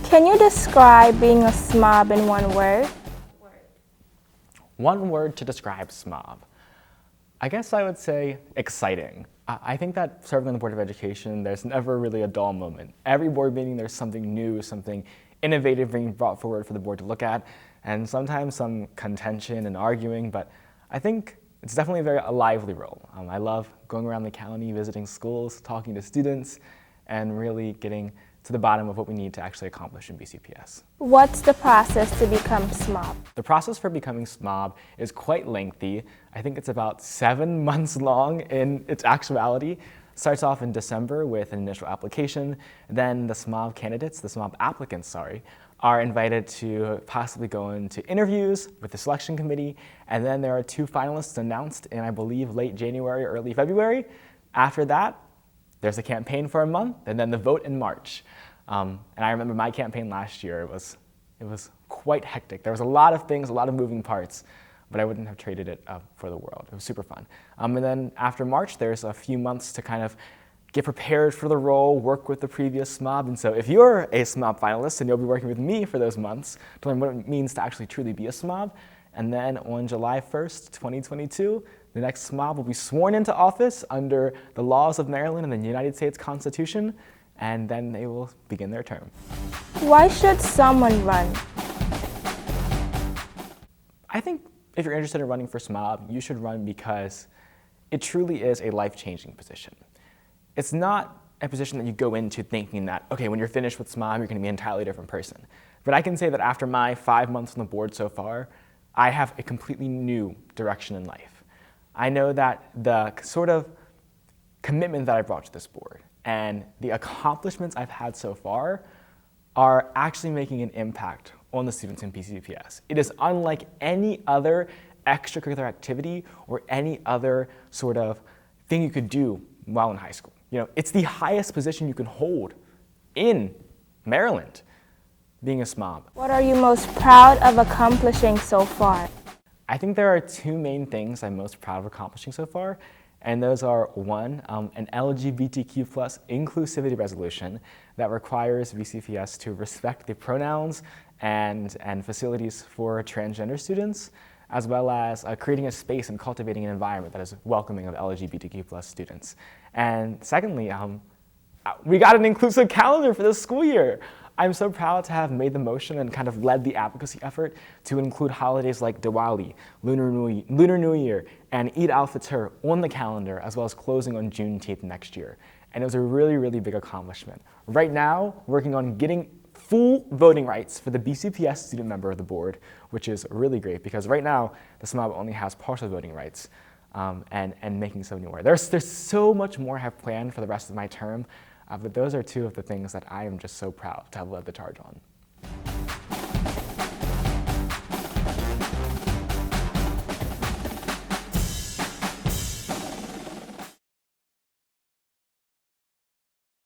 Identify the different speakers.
Speaker 1: Can you describe being a SMOB in one word?
Speaker 2: One word to describe SMOB. I guess I would say exciting. I think that serving on the Board of Education, there's never really a dull moment. Every board meeting, there's something new, something innovative being brought forward for the board to look at, and sometimes some contention and arguing, but I think it's definitely a lively role. I love going around the county, visiting schools, talking to students, and really getting to the bottom of what we need to actually accomplish in BCPS.
Speaker 1: What's the process to become SMOB?
Speaker 2: The process for becoming SMOB is quite lengthy. I think it's about 7 months long in its actuality. It starts off in December with an initial application. Then the SMOB candidates, the SMOB applicants, are invited to possibly go into interviews with the selection committee. And then there are 2 finalists announced in, I believe, late January or early February. After that, there's a campaign for a month, and then the vote in March. And I remember my campaign last year, it was quite hectic. There was a lot of things, a lot of moving parts, but I wouldn't have traded it for the world. It was super fun. And then after March, there's a few months to kind of get prepared for the role, work with the previous SMOB. And so if you're a SMOB finalist, and you'll be working with me for those months to learn what it means to actually truly be a SMOB. And then on July 1st, 2022, the next SMOB will be sworn into office under the laws of Maryland and the United States Constitution, and then they will begin their term.
Speaker 1: Why should someone run?
Speaker 2: I think if you're interested in running for SMOB, you should run because it truly is a life-changing position. It's not a position that you go into thinking that, okay, when you're finished with SMOB, you're going to be an entirely different person. But I can say that after my 5 months on the board so far, I have a completely new direction in life. I know that the sort of commitment that I brought to this board and the accomplishments I've had so far are actually making an impact on the students in BCPS. It is unlike any other extracurricular activity or any other sort of thing you could do while in high school. You know, it's the highest position you can hold in Maryland, being a SMOB.
Speaker 1: What are you most proud of accomplishing so far?
Speaker 2: I think there are 2 main things I'm most proud of accomplishing so far, and those are 1, an LGBTQ+ inclusivity resolution that requires BCPS to respect the pronouns and facilities for transgender students, as well as creating a space and cultivating an environment that is welcoming of LGBTQ+ students. And secondly, we got an inclusive calendar for this school year. I'm so proud to have made the motion and kind of led the advocacy effort to include holidays like Diwali, Lunar New Year, and Eid al-Fitr on the calendar, as well as closing on Juneteenth next year. And it was a really, really big accomplishment. Right now, working on getting full voting rights for the BCPS student member of the board, which is really great because right now, the SMOB only has partial voting rights and making so many more. There's so much more I have planned for the rest of my term. But those are 2 of the things that I am just so proud to have led the charge on.